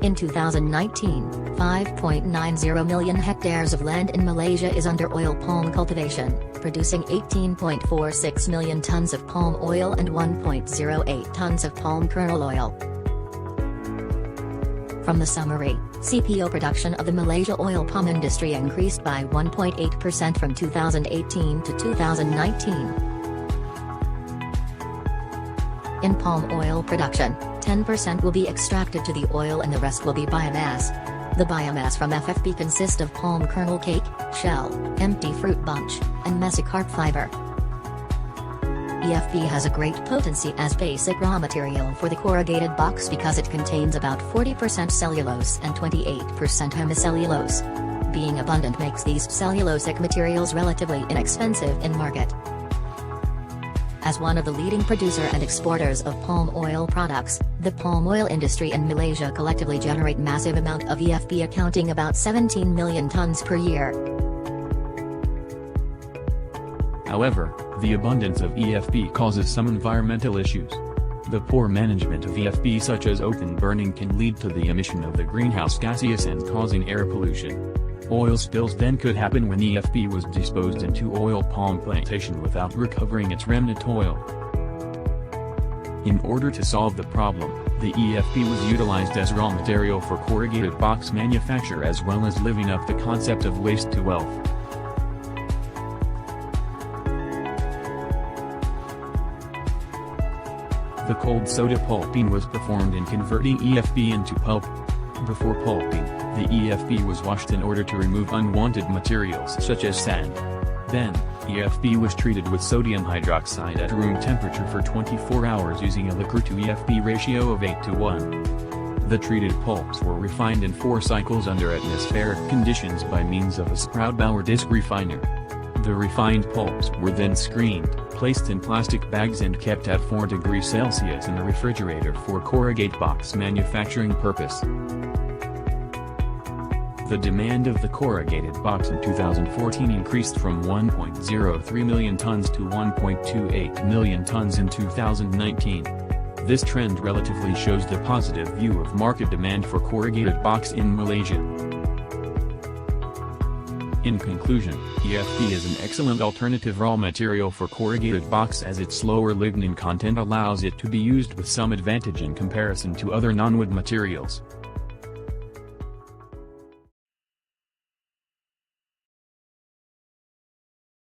In 2019, 5.90 million hectares of land in Malaysia is under oil palm cultivation, producing 18.46 million tons of palm oil and 1.08 tons of palm kernel oil. From the summary, CPO production of the Malaysia oil palm industry increased by 1.8% from 2018 to 2019. In palm oil production, 10% will be extracted to the oil and the rest will be biomass. The biomass from FFB consists of palm kernel cake, shell, empty fruit bunch, and mesocarp fiber. EFB has a great potency as basic raw material for the corrugated box because it contains about 40% cellulose and 28% hemicellulose. Being abundant makes these cellulosic materials relatively inexpensive in market. As one of the leading producer and exporters of palm oil products, the palm oil industry in Malaysia collectively generate massive amount of EFB accounting about 17 million tons per year. However, the abundance of EFB causes some environmental issues. The poor management of EFB such as open burning can lead to the emission of the greenhouse gases and causing air pollution. Oil spills then could happen when EFB was disposed into oil palm plantation without recovering its remnant oil. In order to solve the problem, the EFB was utilized as raw material for corrugated box manufacture as well as living up the concept of waste to wealth. The cold soda pulping was performed in converting EFB into pulp. Before pulping, the EFB was washed in order to remove unwanted materials such as sand. Then, EFB was treated with sodium hydroxide at room temperature for 24 hours using a liquor to EFB ratio of 8:1. The treated pulps were refined in 4 cycles under atmospheric conditions by means of a Sprout-Bauer disc refiner. The refined pulps were then screened, placed in plastic bags and kept at 4 degrees Celsius in a refrigerator for corrugated box manufacturing purpose. The demand of the corrugated box in 2014 increased from 1.03 million tons to 1.28 million tons in 2019. This trend relatively shows the positive view of market demand for corrugated box in Malaysia. In conclusion, EFB is an excellent alternative raw material for corrugated box as its lower lignin content allows it to be used with some advantage in comparison to other non-wood materials.